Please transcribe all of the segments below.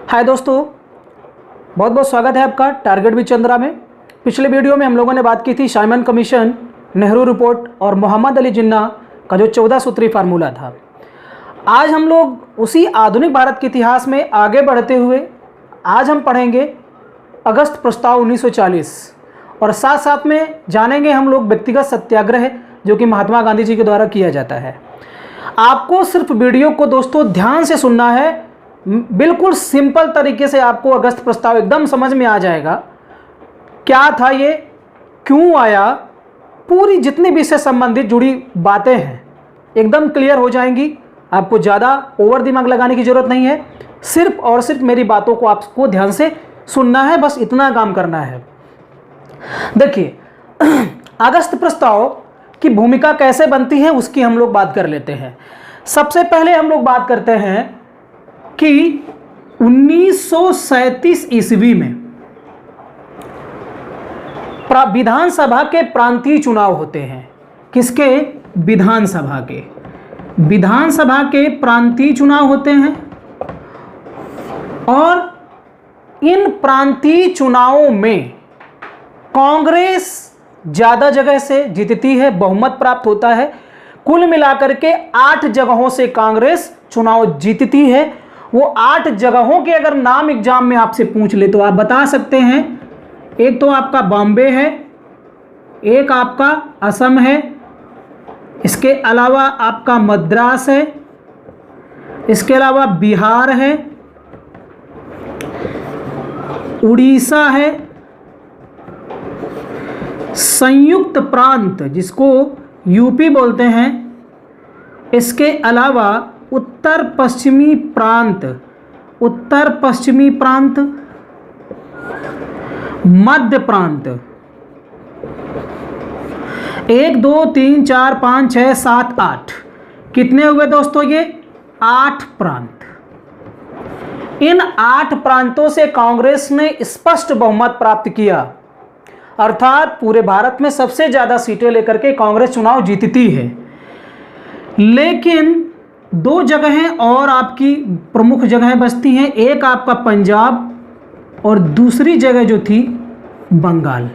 हाय दोस्तों, बहुत बहुत स्वागत है आपका टारगेट विद चंद्रा में। पिछले वीडियो में हम लोगों ने बात की थी साइमन कमीशन, नेहरू रिपोर्ट और मोहम्मद अली जिन्ना का जो 14 सूत्री फार्मूला था। आज हम लोग उसी आधुनिक भारत के इतिहास में आगे बढ़ते हुए आज हम पढ़ेंगे अगस्त प्रस्ताव 1940 और साथ साथ में जानेंगे हम लोग व्यक्तिगत सत्याग्रह जो कि महात्मा गांधी जी के द्वारा किया जाता है। आपको सिर्फ वीडियो को दोस्तों ध्यान से सुनना है, बिल्कुल सिंपल तरीके से आपको अगस्त प्रस्ताव एकदम समझ में आ जाएगा। क्या था ये, क्यों आया, पूरी जितनी भी इससे संबंधित जुड़ी बातें हैं एकदम क्लियर हो जाएंगी। आपको ज़्यादा ओवर दिमाग लगाने की ज़रूरत नहीं है, सिर्फ और सिर्फ मेरी बातों को आपको ध्यान से सुनना है, बस इतना काम करना है। देखिए, अगस्त प्रस्ताव की भूमिका कैसे बनती है उसकी हम लोग बात कर लेते हैं। सबसे पहले हम लोग बात करते हैं कि 1937 ईस्वी में विधानसभा के प्रांतीय चुनाव होते हैं। किसके? विधानसभा के। विधानसभा के प्रांतीय चुनाव होते हैं और इन प्रांतीय चुनावों में कांग्रेस ज़्यादा जगह से जीतती है, बहुमत प्राप्त होता है। कुल मिलाकर के 8 जगहों से कांग्रेस चुनाव जीतती है। वो 8 जगहों के अगर नाम एग्जाम में आपसे पूछ ले तो आप बता सकते हैं। एक तो आपका बॉम्बे है, एक आपका असम है, इसके अलावा आपका मद्रास है, इसके अलावा बिहार है, उड़ीसा है, संयुक्त प्रांत जिसको यूपी बोलते हैं, इसके अलावा उत्तर पश्चिमी प्रांत, उत्तर पश्चिमी प्रांत, मध्य प्रांत। 1 2 3 4 5 6 7 8 कितने हुए दोस्तों? ये 8 प्रांत। इन 8 प्रांतों से कांग्रेस ने स्पष्ट बहुमत प्राप्त किया, अर्थात पूरे भारत में सबसे ज़्यादा सीटें लेकर के कांग्रेस चुनाव जीतती है। लेकिन 2 जगहें और आपकी प्रमुख जगहें बचती हैं, एक आपका पंजाब और दूसरी जगह जो थी बंगाल।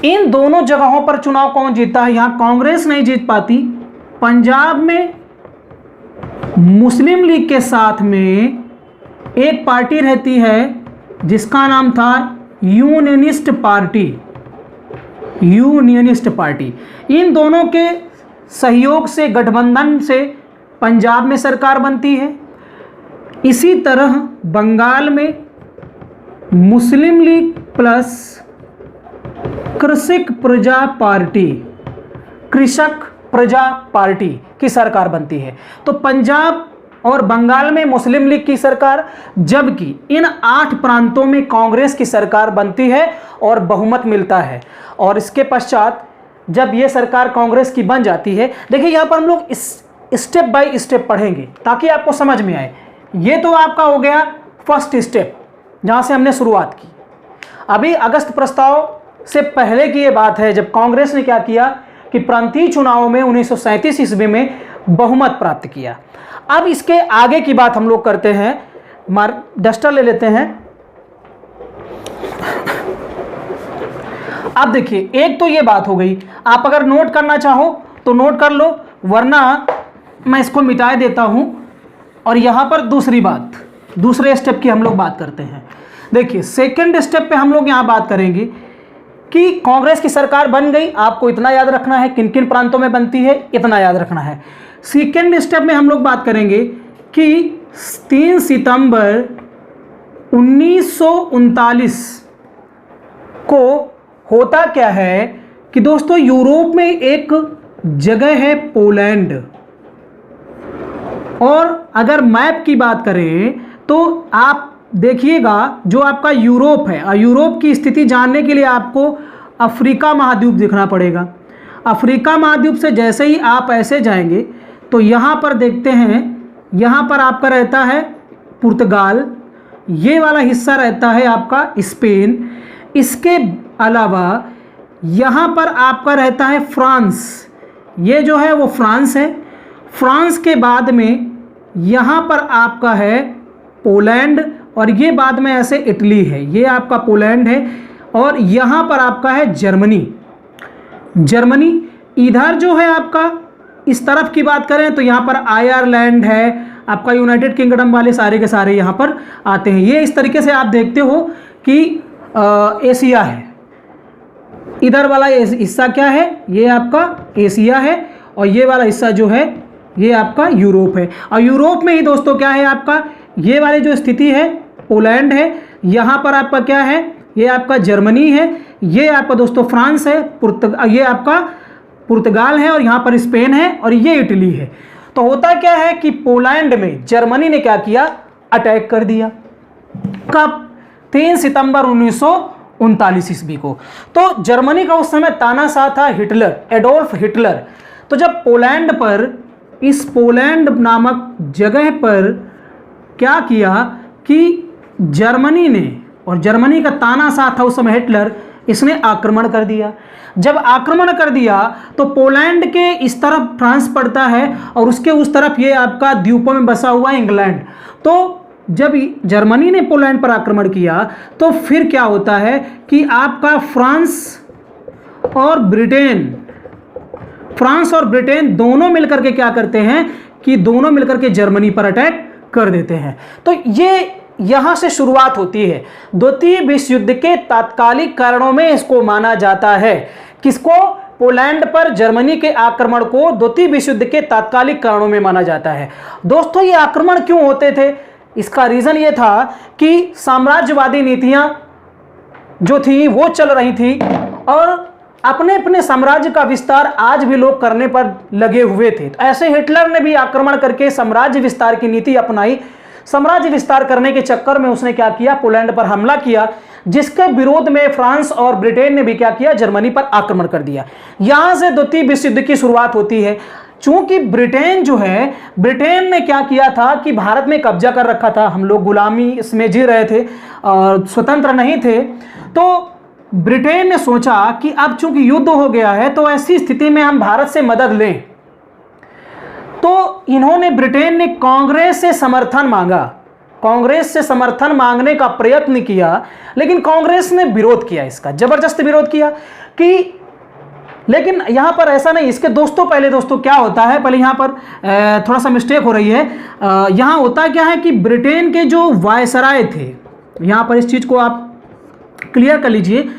इन दोनों जगहों पर चुनाव कौन जीतता है? यहाँ कांग्रेस नहीं जीत पाती। पंजाब में मुस्लिम लीग के साथ में एक पार्टी रहती है जिसका नाम था यूनियनिस्ट पार्टी। यूनियनिस्ट पार्टी, इन दोनों के सहयोग से, गठबंधन से पंजाब में सरकार बनती है। इसी तरह बंगाल में मुस्लिम लीग प्लस कृषक प्रजा पार्टी, कृषक प्रजा पार्टी की सरकार बनती है। तो पंजाब और बंगाल में मुस्लिम लीग की सरकार, जबकि इन 8 प्रांतों में कांग्रेस की सरकार बनती है और बहुमत मिलता है। और इसके पश्चात जब ये सरकार कांग्रेस की बन जाती है, देखिए यहाँ पर हम लोग स्टेप बाय स्टेप पढ़ेंगे ताकि आपको समझ में आए। ये तो आपका हो गया फर्स्ट स्टेप जहाँ से हमने शुरुआत की। अभी अगस्त प्रस्ताव से पहले की ये बात है जब कांग्रेस ने क्या किया कि प्रांतीय चुनावों में 1937 ईस्वी में बहुमत प्राप्त किया। अब इसके आगे की बात हम लोग करते हैं। डस्टर ले लेते हैं। अब देखिए, एक तो ये बात हो गई। आप अगर नोट करना चाहो तो नोट कर लो, वरना मैं इसको मिटा देता हूं। और यहां पर दूसरी बात, दूसरे स्टेप की हम लोग बात करते हैं। देखिए, सेकंड स्टेप पे हम लोग यहां बात करेंगे कि कांग्रेस की सरकार बन गई। आपको इतना याद रखना है, किन किन प्रांतों में बनती है, इतना याद रखना है। सेकेंड स्टेप में हम लोग बात करेंगे कि 3 सितंबर 1939 को होता क्या है कि दोस्तों यूरोप में एक जगह है पोलैंड। और अगर मैप की बात करें तो आप देखिएगा जो आपका यूरोप है, यूरोप की स्थिति जानने के लिए आपको अफ्रीका महाद्वीप देखना पड़ेगा। अफ्रीका महाद्वीप से जैसे ही आप ऐसे जाएंगे तो यहाँ पर देखते हैं, यहाँ पर आपका रहता है पुर्तगाल, ये वाला हिस्सा रहता है आपका स्पेन। इसके अलावा यहाँ पर आपका रहता है फ्रांस, ये जो है वो फ्रांस है। फ्रांस के बाद में यहाँ पर आपका है पोलैंड, और ये बाद में ऐसे इटली है, ये आपका पोलैंड है, और यहाँ पर आपका है जर्मनी। जर्मनी इधर जो है आपका इस तरफ की बात करें तो यहाँ पर आयरलैंड है, आपका यूनाइटेड किंगडम वाले सारे के सारे यहाँ पर आते हैं। ये इस तरीके से आप देखते हो कि एशिया है, इधर वाला हिस्सा क्या है, ये आपका एशिया है, और ये वाला हिस्सा जो है ये आपका यूरोप है। और यूरोप में ही दोस्तों क्या है आपका, ये वाली जो स्थिति है पोलैंड है, यहाँ पर आपका क्या है, ये आपका जर्मनी है, ये आपका दोस्तों फ्रांस है, ये आपका पुर्तगाल है, और यहाँ पर स्पेन है, और ये इटली है। तो होता क्या है कि पोलैंड में जर्मनी ने क्या किया, अटैक कर दिया। कब? 3 सितंबर 1939 ईस्वी को। तो जर्मनी का उस समय तानाशाह था हिटलर, एडोल्फ हिटलर। तो जब पोलैंड पर, इस पोलैंड नामक जगह पर क्या किया कि जर्मनी ने, और जर्मनी का तानाशाह था उस समय हिटलर, इसने आक्रमण कर दिया। जब आक्रमण कर दिया तो पोलैंड के इस तरफ फ्रांस पड़ता है, और उसके उस तरफ ये आपका द्वीपों में बसा हुआ इंग्लैंड। तो जब जर्मनी ने पोलैंड पर आक्रमण किया तो फिर क्या होता है कि आपका फ्रांस और ब्रिटेन दोनों मिलकर के क्या करते हैं कि दोनों मिलकर के जर्मनी पर अटैक कर देते हैं। तो ये यहां से शुरुआत होती है। द्वितीय विश्व युद्ध के तात्कालिक कारणों में इसको माना जाता है। किसको? पोलैंड पर जर्मनी के आक्रमण को द्वितीय विश्व युद्ध के तात्कालिक कारणों में माना जाता है। दोस्तों ये आक्रमण क्यों होते थे? इसका रीजन ये था कि साम्राज्यवादी नीतियां जो थी वो चल रही थी, और अपने अपने साम्राज्य का विस्तार आज भी लोग करने पर लगे हुए थे। तो ऐसे हिटलर ने भी आक्रमण करके साम्राज्य विस्तार की नीति अपनाई। साम्राज्य विस्तार करने के चक्कर में उसने क्या किया, पोलैंड पर हमला किया, जिसके विरोध में फ्रांस और ब्रिटेन ने भी क्या किया, जर्मनी पर आक्रमण कर दिया। यहां से द्वितीय विश्व युद्ध की शुरुआत होती है। चूंकि ब्रिटेन जो है, ब्रिटेन ने क्या किया था कि भारत में कब्जा कर रखा था, हम लोग गुलामी इसमें जी रहे थे और स्वतंत्र नहीं थे। तो ब्रिटेन ने सोचा कि अब चूंकि युद्ध हो गया है तो ऐसी स्थिति में हम भारत से मदद लें। तो इन्होंने, ब्रिटेन ने कांग्रेस से समर्थन मांगा, कांग्रेस से समर्थन मांगने का प्रयत्न किया, लेकिन कांग्रेस ने विरोध किया, इसका जबरदस्त विरोध किया कि, लेकिन यहां पर ऐसा नहीं। इसके पहले दोस्तों क्या होता है, पहले यहां पर थोड़ा सा मिस्टेक हो रही है। यहां होता क्या है कि ब्रिटेन के जो वायसराय थे, यहां पर इस चीज को आप क्लियर कर लीजिए,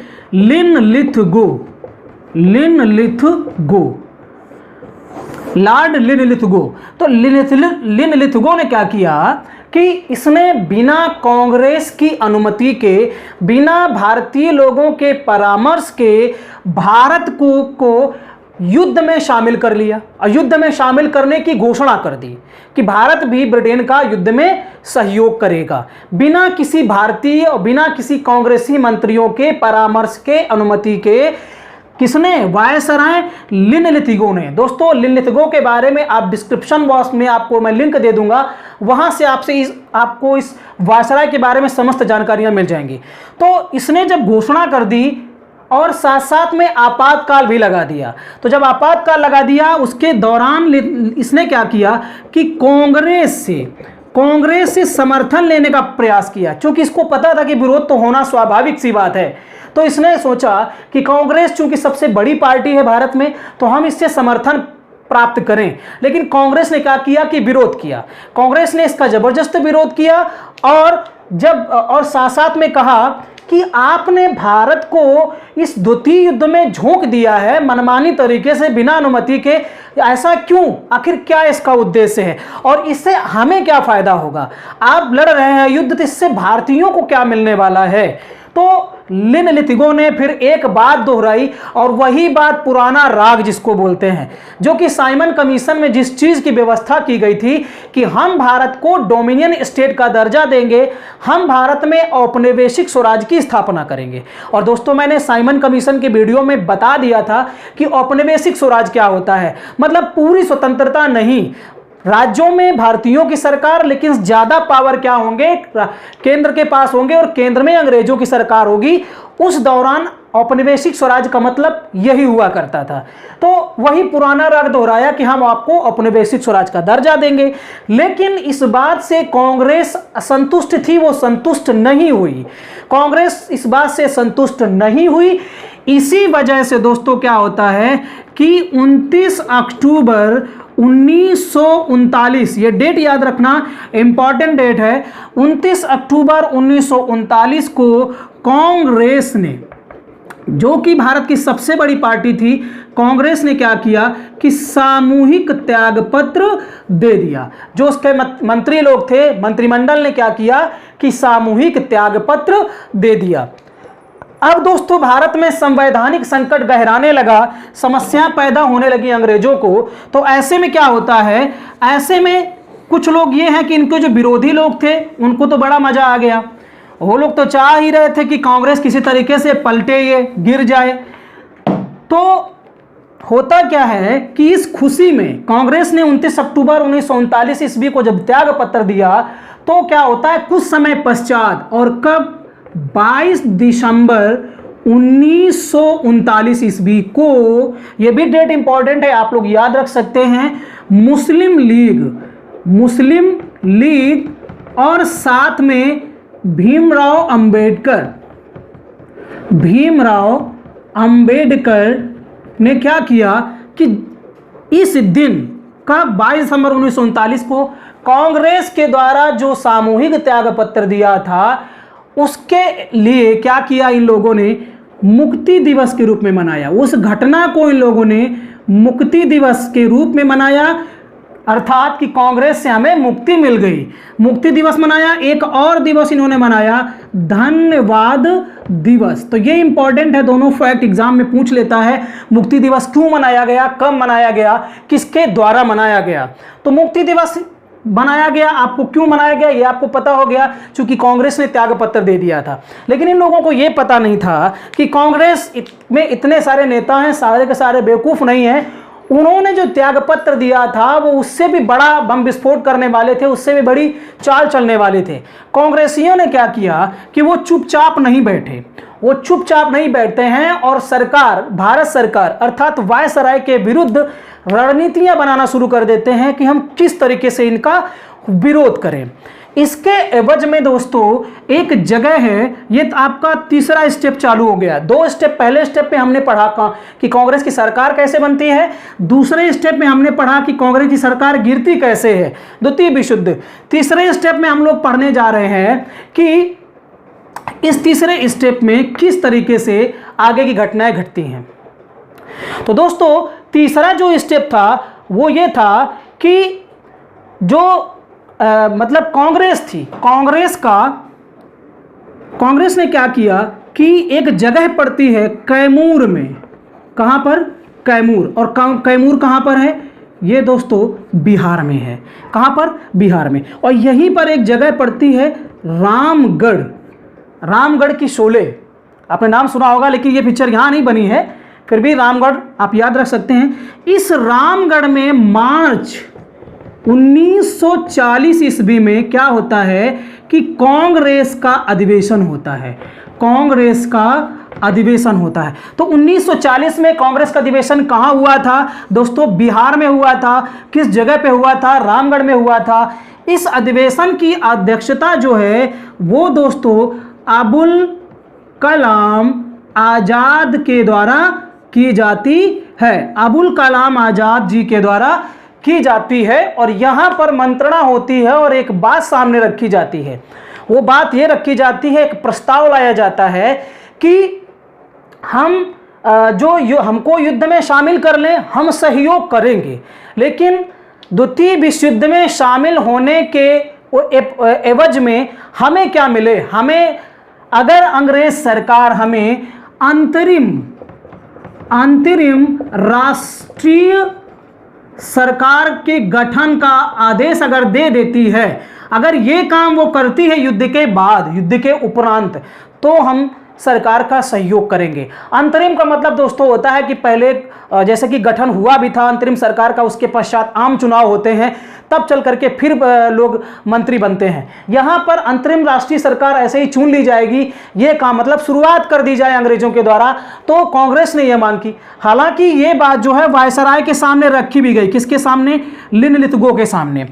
लॉर्ड लिनलिथगो। तो लिनलिथगो ने क्या किया कि इसने बिना कांग्रेस की अनुमति के, बिना भारतीय लोगों के परामर्श के भारत को युद्ध में शामिल कर लिया, और युद्ध में शामिल करने की घोषणा कर दी कि भारत भी ब्रिटेन का युद्ध में सहयोग करेगा, बिना किसी भारतीय और बिना किसी कांग्रेसी मंत्रियों के परामर्श के, अनुमति के। किसने? वायसराय लिनलिथगो ने। दोस्तों लिनलिथगो के बारे में आप डिस्क्रिप्शन बॉक्स में आपको मैं लिंक दे दूंगा, वहां से आपको इस वायसराय के बारे में समस्त जानकारियां मिल जाएंगी। तो इसने जब घोषणा कर दी और साथ साथ में आपातकाल भी लगा दिया, तो जब आपातकाल लगा दिया उसके दौरान इसने क्या किया कि कांग्रेस से समर्थन लेने का प्रयास किया। क्योंकि इसको पता था कि विरोध तो होना स्वाभाविक सी बात है, तो इसने सोचा कि कांग्रेस चूंकि सबसे बड़ी पार्टी है भारत में, तो हम इससे समर्थन प्राप्त करें। लेकिन कांग्रेस ने क्या किया कि विरोध किया, कांग्रेस ने इसका जबरदस्त विरोध किया, और साथ साथ में कहा कि आपने भारत को इस द्वितीय युद्ध में झोंक दिया है मनमानी तरीके से, बिना अनुमति के। ऐसा क्यों? आखिर क्या इसका उद्देश्य है, और इससे हमें क्या फायदा होगा? आप लड़ रहे हैं युद्ध, तो इससे भारतीयों को क्या मिलने वाला है? तो लिनलिथगो ने फिर एक बात दोहराई, और वही बात पुराना राग जिसको बोलते हैं, जो कि साइमन कमीशन में जिस चीज की व्यवस्था की गई थी कि हम भारत को डोमिनियन स्टेट का दर्जा देंगे, हम भारत में औपनिवेशिक स्वराज की स्थापना करेंगे। और दोस्तों मैंने साइमन कमीशन के वीडियो में बता दिया था कि औपनिवेशिक स्वराज क्या होता है। मतलब पूरी स्वतंत्रता नहीं, राज्यों में भारतीयों की सरकार, लेकिन ज्यादा पावर क्या होंगे, केंद्र के पास होंगे, और केंद्र में अंग्रेजों की सरकार होगी। उस दौरान औपनिवेशिक स्वराज का मतलब यही हुआ करता था। तो वही पुराना राग दोहराया कि हम आपको औपनिवेशिक स्वराज का दर्जा देंगे। लेकिन इस बात से कांग्रेस असंतुष्ट थी, वो संतुष्ट नहीं हुई। कांग्रेस इस बात से संतुष्ट नहीं हुई। इसी वजह से दोस्तों क्या होता है कि 29 अक्टूबर 1939, ये डेट याद रखना, इंपॉर्टेंट डेट है। 29 अक्टूबर 1939 को कांग्रेस ने, जो कि भारत की सबसे बड़ी पार्टी थी, कांग्रेस ने क्या किया कि सामूहिक त्यागपत्र दे दिया। जो उसके मंत्री लोग थे, मंत्रिमंडल ने क्या किया कि सामूहिक त्यागपत्र दे दिया। अब दोस्तों भारत में संवैधानिक संकट गहराने लगा, समस्या पैदा होने लगी अंग्रेजों को। तो ऐसे में क्या होता है, ऐसे में कुछ लोग ये हैं कि इनके जो विरोधी लोग थे उनको तो बड़ा मजा आ गया। वो लोग तो चाह ही रहे थे कि कांग्रेस किसी तरीके से पलटे, ये गिर जाए। तो होता क्या है कि इस खुशी में कांग्रेस ने 29 अक्टूबर 1939 ईस्वी को जब त्याग पत्र दिया, तो क्या होता है कुछ समय पश्चात, और कब, 22 दिसंबर 1939 ईस्वी को, यह भी डेट इंपॉर्टेंट है, आप लोग याद रख सकते हैं, मुस्लिम लीग और साथ में भीमराव अंबेडकर ने क्या किया कि इस दिन का 22 दिसंबर 1939 को कांग्रेस के द्वारा जो सामूहिक त्यागपत्र दिया था, उसके लिए क्या किया, इन लोगों ने मुक्ति दिवस के रूप में मनाया। उस घटना को इन लोगों ने मुक्ति दिवस के रूप में मनाया, अर्थात कि कांग्रेस से हमें मुक्ति मिल गई, मुक्ति दिवस मनाया। एक और दिवस इन्होंने मनाया, धन्यवाद दिवस। तो ये इंपॉर्टेंट है, दोनों फैक्ट एग्जाम में पूछ लेता है। मुक्ति दिवस क्यों मनाया गया, कब मनाया गया, किसके द्वारा मनाया गया। तो मुक्ति दिवस बनाया गया, आपको क्यों मनाया गया ये आपको पता हो गया, क्योंकि कांग्रेस ने त्यागपत्र दे दिया था। लेकिन इन लोगों को यह पता नहीं था कि कांग्रेस में इतने सारे नेता हैं, सारे के सारे बेवकूफ नहीं हैं। उन्होंने जो त्यागपत्र दिया था वो उससे भी बड़ा बम विस्फोट करने वाले थे, उससे भी बड़ी चाल चलने वाले थे। कांग्रेसियों ने क्या किया कि वो चुपचाप नहीं बैठे, वो चुपचाप नहीं बैठते हैं और सरकार, भारत सरकार अर्थात वायसराय के विरुद्ध रणनीतियां बनाना शुरू कर देते हैं कि हम किस तरीके से इनका विरोध करें। इसके एवज में दोस्तों एक जगह है, ये आपका तीसरा स्टेप चालू हो गया। दो स्टेप, पहले स्टेप पे हमने पढ़ा कि कांग्रेस की सरकार कैसे बनती है, दूसरे स्टेप में हमने पढ़ा कि कांग्रेस की सरकार गिरती कैसे है, द्वितीय विशुद्ध। तीसरे स्टेप में हम लोग पढ़ने जा रहे हैं कि इस तीसरे स्टेप में किस तरीके से आगे की घटनाएं घटती हैं। तो दोस्तों तीसरा जो स्टेप था वो ये था कि जो मतलब कांग्रेस थी, कांग्रेस ने क्या किया कि एक जगह पड़ती है कैमूर में, कहां पर, कैमूर। और कैमूर कहां पर है, ये दोस्तों बिहार में है। कहां पर, बिहार में। और यहीं पर एक जगह पड़ती है रामगढ़, रामगढ़ की शोले, आपने नाम सुना होगा, लेकिन ये पिक्चर यहां नहीं बनी है, फिर भी रामगढ़ आप याद रख सकते हैं। इस रामगढ़ में मार्च 1940 ईस्वी में क्या होता है कि कांग्रेस का अधिवेशन होता है, कांग्रेस का अधिवेशन होता है। तो 1940 में कांग्रेस का अधिवेशन कहां हुआ था दोस्तों, बिहार में हुआ था। किस जगह पे हुआ था, रामगढ़ में हुआ था। इस अधिवेशन की अध्यक्षता जो है वो दोस्तों अबुल कलाम आजाद के द्वारा की जाती है, अबुल कलाम आजाद जी के द्वारा की जाती है। और यहां पर मंत्रणा होती है और एक बात सामने रखी जाती है। वो बात ये रखी जाती है, एक प्रस्ताव लाया जाता है कि हम हमको युद्ध में शामिल कर लें, हम सहयोग करेंगे, लेकिन द्वितीय विश्व युद्ध में शामिल होने के एवज में हमें क्या मिले, हमें अगर अंग्रेज सरकार हमें अंतरिम राष्ट्रीय सरकार के गठन का आदेश अगर दे देती है, अगर ये काम वो करती है युद्ध के बाद, युद्ध के उपरांत, तो हम सरकार का सहयोग करेंगे। अंतरिम का मतलब दोस्तों होता है कि पहले जैसे कि गठन हुआ भी था अंतरिम सरकार का, उसके पश्चात आम चुनाव होते हैं, तब चल करके फिर लोग मंत्री बनते हैं। यहाँ पर अंतरिम राष्ट्रीय सरकार ऐसे ही चुन ली जाएगी, ये काम मतलब शुरुआत कर दी जाए अंग्रेजों के द्वारा। तो कांग्रेस ने यह मांग की। हालांकि ये बात जो है वायसराय के सामने रखी भी गई। किसके सामने? लिन लिथगो के सामने।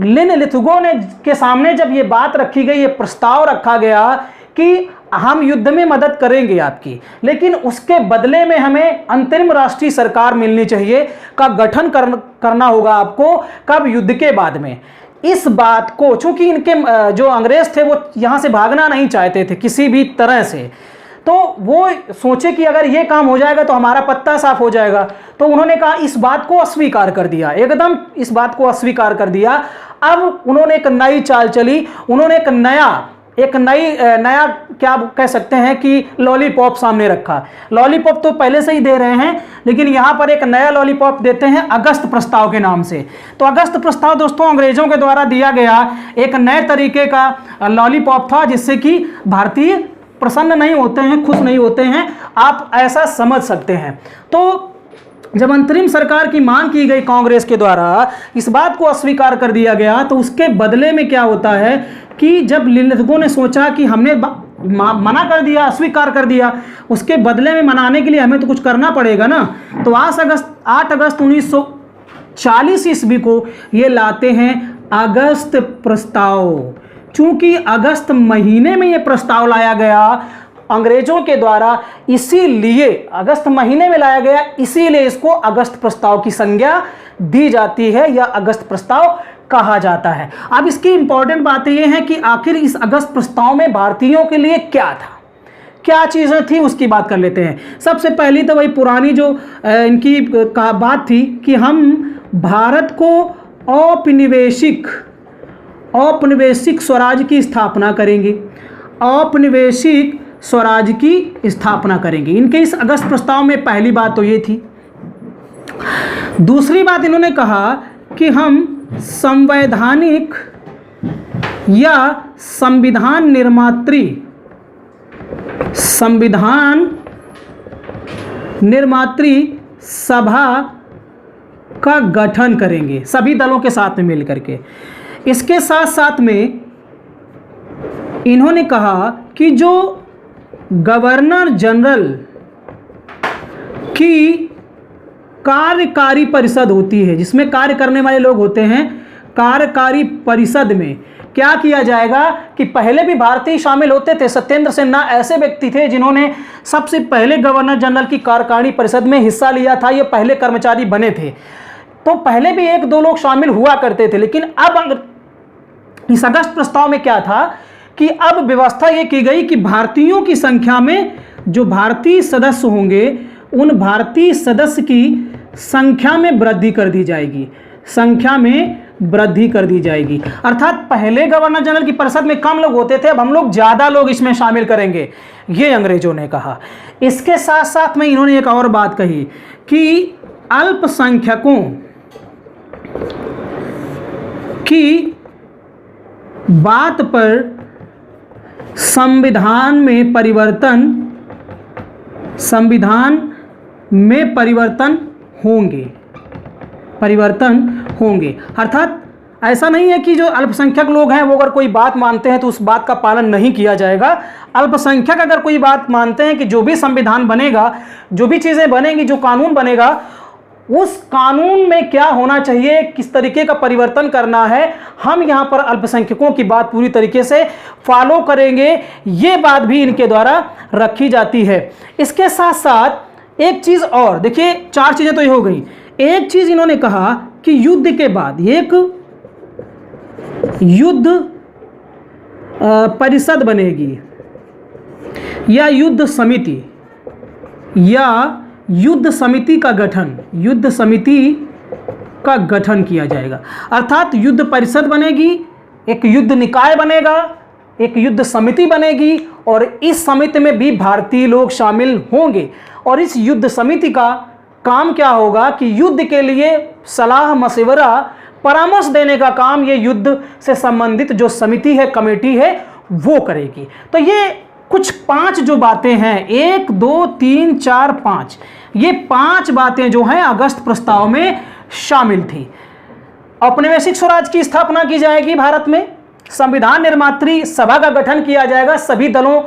लिन लिथगो ने के सामने जब ये बात रखी गई, ये प्रस्ताव रखा गया कि हम युद्ध में मदद करेंगे आपकी, लेकिन उसके बदले में हमें अंतरिम राष्ट्रीय सरकार मिलनी चाहिए, का गठन करना होगा आपको। कब? युद्ध के बाद में। इस बात को चूंकि इनके जो अंग्रेज थे वो यहाँ से भागना नहीं चाहते थे किसी भी तरह से, तो वो सोचे कि अगर ये काम हो जाएगा तो हमारा पत्ता साफ हो जाएगा। तो उन्होंने कहा, इस बात को अस्वीकार कर दिया, एकदम इस बात को अस्वीकार कर दिया। अब उन्होंने एक नई चाल चली, उन्होंने एक नया क्या कह सकते हैं कि लॉलीपॉप सामने रखा। लॉलीपॉप तो पहले से ही दे रहे हैं, लेकिन यहाँ पर एक नया लॉलीपॉप देते हैं अगस्त प्रस्ताव के नाम से। तो अगस्त प्रस्ताव दोस्तों अंग्रेजों के द्वारा दिया गया एक नए तरीके का लॉलीपॉप था, जिससे कि भारतीय प्रसन्न नहीं होते हैं, खुश नहीं होते हैं, आप ऐसा समझ सकते हैं। तो जब अंतरिम सरकार की मांग की गई कांग्रेस के द्वारा, इस बात को अस्वीकार कर दिया गया, तो उसके बदले में क्या होता है कि जब लिथगो ने सोचा कि हमने मना कर दिया, अस्वीकार कर दिया, उसके बदले में मनाने के लिए हमें तो कुछ करना पड़ेगा ना। तो 8 अगस्त 1940 ईस्वी को ये लाते हैं अगस्त प्रस्ताव। चूंकि अगस्त महीने में ये प्रस्ताव लाया गया अंग्रेजों के द्वारा, इसीलिए अगस्त महीने में लाया गया, इसीलिए इसको अगस्त प्रस्ताव की संज्ञा दी जाती है या अगस्त प्रस्ताव कहा जाता है। अब इसकी इंपॉर्टेंट बातें ये हैं कि आखिर इस अगस्त प्रस्ताव में भारतीयों के लिए क्या था, क्या चीज़ें थी, उसकी बात कर लेते हैं। सबसे पहली तो वही पुरानी जो इनकी बात थी कि हम भारत को औपनिवेशिक स्वराज की स्थापना करेंगे, औपनिवेशिक स्वराज की स्थापना करेंगे। इनके इस अगस्त प्रस्ताव में पहली बात तो ये थी। दूसरी बात इन्होंने कहा कि हम संवैधानिक या संविधान निर्मात्री सभा का गठन करेंगे, सभी दलों के साथ में मिलकर के। इसके साथ साथ में इन्होंने कहा कि जो गवर्नर जनरल की कार्यकारी परिषद होती है, जिसमें कार्य करने वाले लोग होते हैं, कार्यकारी परिषद में क्या किया जाएगा कि पहले भी भारतीय शामिल होते थे। सत्येंद्र सिन्हा ऐसे व्यक्ति थे जिन्होंने सबसे पहले गवर्नर जनरल की कार्यकारी परिषद में हिस्सा लिया था, ये पहले कर्मचारी बने थे। तो पहले भी 1-2 लोग शामिल हुआ करते थे, लेकिन अब इस अगस्त प्रस्ताव में क्या था कि अब व्यवस्था ये की गई कि भारतीयों की संख्या में जो भारतीय सदस्य होंगे, उन भारतीय सदस्य की संख्या में वृद्धि कर दी जाएगी, संख्या में वृद्धि कर दी जाएगी। अर्थात पहले गवर्नर जनरल की परिषद में कम लोग होते थे, अब हम लोग ज़्यादा लोग इसमें शामिल करेंगे, ये अंग्रेजों ने कहा। इसके साथ साथ में इन्होंने एक और बात कही कि अल्पसंख्यकों की बात पर संविधान में परिवर्तन होंगे। अर्थात ऐसा नहीं है कि जो अल्पसंख्यक लोग हैं वो अगर कोई बात मानते हैं तो उस बात का पालन नहीं किया जाएगा। अल्पसंख्यक अगर कोई बात मानते हैं कि जो भी संविधान बनेगा, जो भी चीज़ें बनेंगी, जो कानून बनेगा, उस कानून में क्या होना चाहिए, किस तरीके का परिवर्तन करना है, हम यहाँ पर अल्पसंख्यकों की बात पूरी तरीके से फॉलो करेंगे, ये बात भी इनके द्वारा रखी जाती है। इसके साथ साथ एक चीज़ और देखिए, 4 चीज़ें तो ये हो गई। एक चीज़ इन्होंने कहा कि युद्ध के बाद एक युद्ध परिषद बनेगी या युद्ध समिति का गठन किया जाएगा। अर्थात युद्ध परिषद बनेगी, एक युद्ध निकाय बनेगा, एक युद्ध समिति बनेगी, और इस समिति में भी भारतीय लोग शामिल होंगे। और इस युद्ध समिति का काम क्या होगा कि युद्ध के लिए सलाह मशवरा परामर्श देने का काम ये युद्ध से संबंधित जो समिति है, कमेटी है, वो करेगी। तो ये कुछ 5 जो बातें हैं, 1 2 3 4 5, ये 5 बातें जो हैं अगस्त प्रस्ताव में शामिल थी। औपनिवेशिक स्वराज की स्थापना की जाएगी भारत में, संविधान निर्मात्री सभा का गठन किया जाएगा, सभी दलों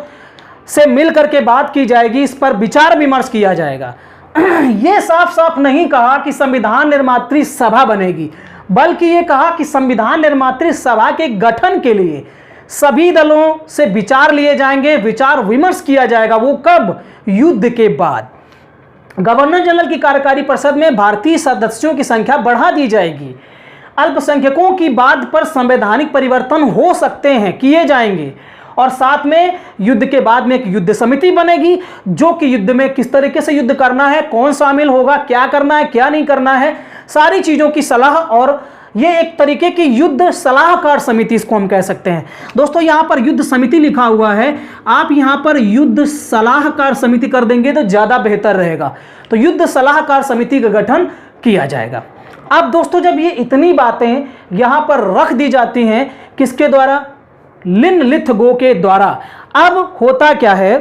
से मिलकर के बात की जाएगी, इस पर विचार विमर्श किया जाएगा। यह साफ साफ नहीं कहा कि संविधान निर्मात्री सभा बनेगी, बल्कि यह कहा कि संविधान निर्मात्री सभा के गठन के लिए सभी दलों से विचार लिए जाएंगे, विचार विमर्श किया जाएगा। वो कब? युद्ध के बाद। गवर्नर जनरल की कार्यकारी परिषद में भारतीय सदस्यों की संख्या बढ़ा दी जाएगी। अल्पसंख्यकों की बात पर संवैधानिक परिवर्तन हो सकते हैं, किए जाएंगे। और साथ में युद्ध के बाद में एक युद्ध समिति बनेगी, जो कि युद्ध में किस तरीके से युद्ध करना है, कौन शामिल होगा, क्या करना है, क्या नहीं करना है, सारी चीज़ों की सलाह। और ये एक तरीके की युद्ध सलाहकार समिति इसको हम कह सकते हैं। दोस्तों यहाँ पर युद्ध समिति लिखा हुआ है, आप यहाँ पर युद्ध सलाहकार समिति कर देंगे तो ज़्यादा बेहतर रहेगा। तो युद्ध सलाहकार समिति का गठन किया जाएगा। अब दोस्तों जब ये इतनी बातें यहाँ पर रख दी जाती हैं, किसके द्वारा? लिन लिथगो के द्वारा। अब होता क्या है,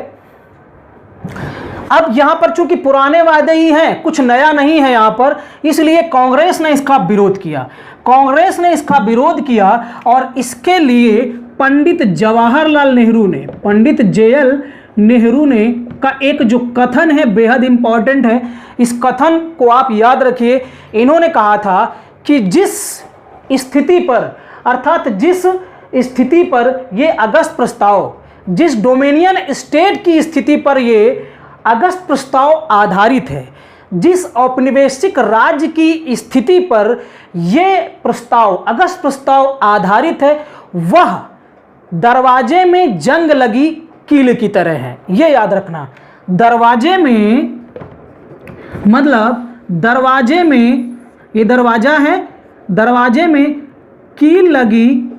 अब यहां पर चूंकि पुराने वादे ही हैं, कुछ नया नहीं है यहां पर, इसलिए कांग्रेस ने इसका विरोध किया। कांग्रेस ने इसका विरोध किया और इसके लिए पंडित जवाहरलाल नेहरू ने, पंडित JL नेहरू ने का एक जो कथन है बेहद इंपॉर्टेंट है, इस कथन को आप याद रखिए। इन्होंने कहा था कि जिस स्थिति पर, अर्थात जिस स्थिति पर ये अगस्त प्रस्ताव, जिस डोमिनियन स्टेट की स्थिति पर ये अगस्त प्रस्ताव आधारित है, जिस औपनिवेशिक राज्य की स्थिति पर ये प्रस्ताव, अगस्त प्रस्ताव आधारित है, वह दरवाजे में जंग लगी कील की तरह है। ये याद रखना, दरवाजे में मतलब दरवाजे में, ये दरवाजा है, दरवाजे में कील लगी,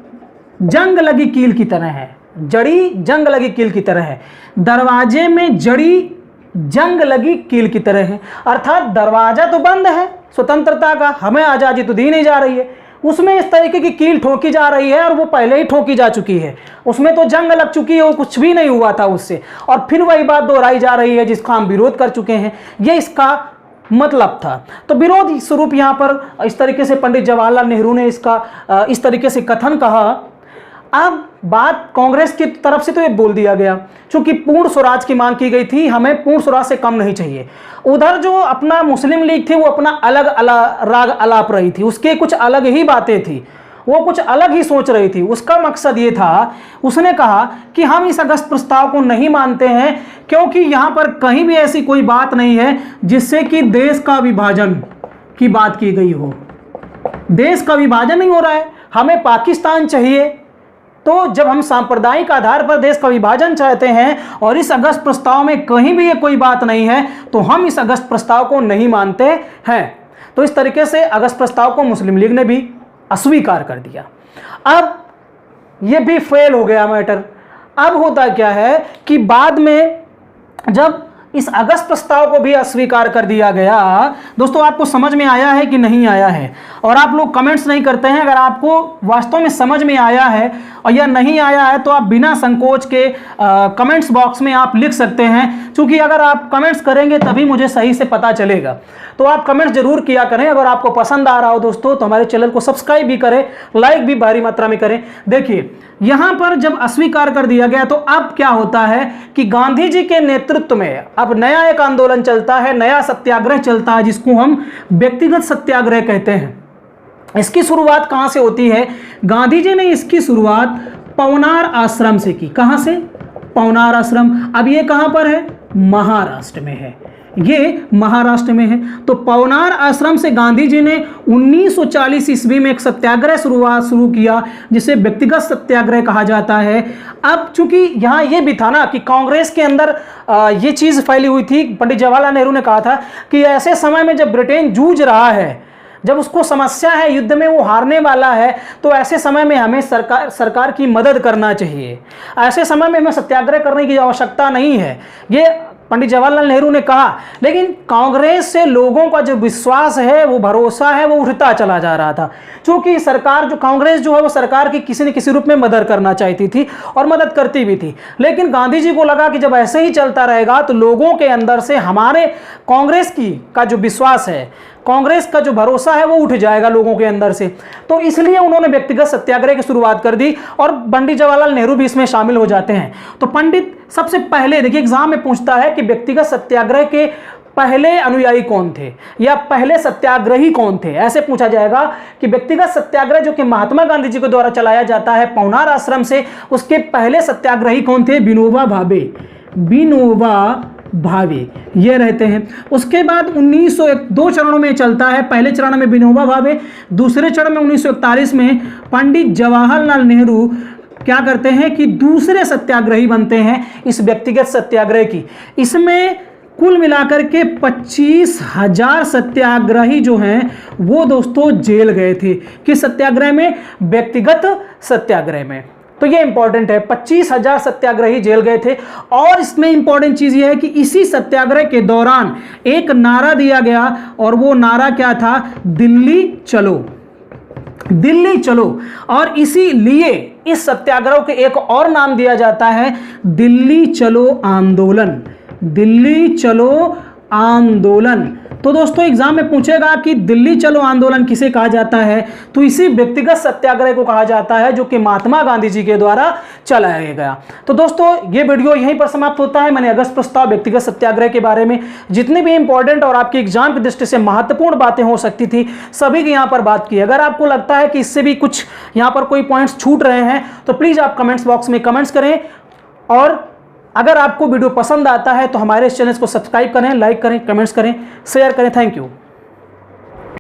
जंग लगी कील की तरह है, जड़ी जंग लगी कील की तरह है। दरवाजे में जड़ी जंग लगी कील की तरह है, अर्थात दरवाजा तो बंद है स्वतंत्रता का, हमें आज़ादी तो दी नहीं जा रही है, उसमें इस तरीके की कील ठोकी जा रही है और वो पहले ही ठोकी जा चुकी है, उसमें तो जंग लग चुकी है, वो कुछ भी नहीं हुआ था उससे, और फिर वही बात दोहराई जा रही है जिसका हम विरोध कर चुके हैं। ये इसका मतलब था। तो विरोध स्वरूप यहाँ पर इस तरीके से पंडित जवाहरलाल नेहरू ने इसका इस तरीके से कथन कहा। अब बात कांग्रेस की तरफ से तो ये बोल दिया गया, क्योंकि पूर्ण स्वराज की मांग की गई थी, हमें पूर्ण स्वराज से कम नहीं चाहिए। उधर जो अपना मुस्लिम लीग थी वो अपना अलग राग अलाप रही थी, उसके कुछ अलग ही बातें थी, वो कुछ अलग ही सोच रही थी। उसका मकसद ये था, उसने कहा कि हम इस अगस्त प्रस्ताव को नहीं मानते हैं, क्योंकि यहाँ पर कहीं भी ऐसी कोई बात नहीं है जिससे कि देश का विभाजन की बात की गई हो। देश का विभाजन नहीं हो रहा है, हमें पाकिस्तान चाहिए। तो जब हम सांप्रदायिक आधार पर देश का विभाजन चाहते हैं और इस अगस्त प्रस्ताव में कहीं भी ये कोई बात नहीं है, तो हम इस अगस्त प्रस्ताव को नहीं मानते हैं। तो इस तरीके से अगस्त प्रस्ताव को मुस्लिम लीग ने भी अस्वीकार कर दिया। अब ये भी फेल हो गया मैटर। अब होता क्या है कि बाद में जब इस अगस्त प्रस्ताव को भी अस्वीकार कर दिया गया, दोस्तों आपको समझ में आया है कि नहीं आया है? और आप लोग कमेंट्स नहीं करते हैं। अगर आपको वास्तव में समझ में आया है और या नहीं आया है तो आप बिना संकोच के कमेंट्स बॉक्स में आप लिख सकते हैं, क्योंकि अगर आप कमेंट्स करेंगे तभी मुझे सही से पता चलेगा। तो आप कमेंट्स जरूर किया करें। अगर आपको पसंद आ रहा हो दोस्तों तो हमारे चैनल को सब्सक्राइब भी करें, लाइक भी भारी मात्रा में करें। देखिए यहाँ पर जब अस्वीकार कर दिया गया तो अब क्या होता है कि गांधी जी के नेतृत्व में अब नया एक आंदोलन चलता है, नया सत्याग्रह चलता है, जिसको हम व्यक्तिगत सत्याग्रह कहते हैं। इसकी शुरुआत कहाँ से होती है? गांधी जी ने इसकी शुरुआत पवनार आश्रम से की। कहाँ से? पवनार आश्रम। अब ये कहाँ पर है? महाराष्ट्र में है। ये महाराष्ट्र में है। तो पवनार आश्रम से गांधी जी ने 1940 ईस्वी में एक सत्याग्रह शुरू किया, जिसे व्यक्तिगत सत्याग्रह कहा जाता है। अब चूंकि यहाँ ये भी था ना कि कांग्रेस के अंदर ये चीज़ फैली हुई थी। पंडित जवाहरलाल नेहरू ने कहा था कि ऐसे समय में जब ब्रिटेन जूझ रहा है, जब उसको समस्या है, युद्ध में वो हारने वाला है, तो ऐसे समय में हमें सरकार की मदद करना चाहिए। ऐसे समय में हमें सत्याग्रह करने की आवश्यकता नहीं है। ये पंडित जवाहरलाल नेहरू ने कहा, लेकिन कांग्रेस से लोगों का जो विश्वास है, वो भरोसा है, वो उठता चला जा रहा था। क्योंकि सरकार जो कांग्रेस जो है वो सरकार की किसी न किसी रूप में मदद करना चाहती थी और मदद करती भी थी। लेकिन गांधी जी को लगा कि जब ऐसे ही चलता रहेगा तो लोगों के अंदर से हमारे कांग्रेस का जो विश्वास है, कांग्रेस का जो भरोसा है, वो उठ जाएगा लोगों के अंदर से। तो इसलिए उन्होंने व्यक्तिगत सत्याग्रह की शुरुआत कर दी और पंडित जवाहरलाल नेहरू भी इसमें शामिल हो जाते हैं। तो पंडित सबसे पहले, देखिए एग्जाम में पूछता है कि व्यक्तिगत सत्याग्रह के पहले अनुयायी कौन थे या पहले सत्याग्रही कौन थे। ऐसे पूछा जाएगा कि व्यक्तिगत सत्याग्रह जो कि महात्मा गांधी जी के द्वारा चलाया जाता है पौनार आश्रम से, उसके पहले सत्याग्रही कौन थे? विनोबा भावे। विनोबा भावे ये रहते हैं। उसके बाद 1902 चरणों में चलता है। पहले चरण में विनोबा भावे, दूसरे चरण में 1941 में पंडित जवाहरलाल नेहरू क्या करते हैं कि दूसरे सत्याग्रही बनते हैं इस व्यक्तिगत सत्याग्रह की। इसमें कुल मिलाकर के 25,000 सत्याग्रही जो हैं वो दोस्तों जेल गए थे। किस सत्याग्रह में? व्यक्तिगत सत्याग्रह में। तो ये इंपॉर्टेंट है, 25,000 सत्याग्रही जेल गए थे। और इसमें इंपॉर्टेंट चीज ये है कि इसी सत्याग्रह के दौरान एक नारा दिया गया और वो नारा क्या था? दिल्ली चलो, दिल्ली चलो। और इसीलिए इस सत्याग्रह को एक और नाम दिया जाता है, दिल्ली चलो आंदोलन। दिल्ली चलो आंदोलन। तो दोस्तों एग्जाम में पूछेगा कि दिल्ली चलो आंदोलन किसे कहा जाता है, तो इसी व्यक्तिगत सत्याग्रह को कहा जाता है जो कि महात्मा गांधी जी के द्वारा चलाया गया। तो दोस्तों ये वीडियो यहीं पर समाप्त होता है। मैंने अगस्त प्रस्ताव व्यक्तिगत सत्याग्रह के बारे में जितनी भी इंपॉर्टेंट और आपकी एग्जाम की दृष्टि से महत्वपूर्ण बातें हो सकती थी सभी की यहाँ पर बात की। अगर आपको लगता है कि इससे भी कुछ यहाँ पर कोई पॉइंट्स छूट रहे हैं तो प्लीज आप कमेंट्स बॉक्स में कमेंट्स करें। और अगर आपको वीडियो पसंद आता है तो हमारे इस चैनल को सब्सक्राइब करें, लाइक करें, कमेंट्स करें, शेयर करें। Thank you.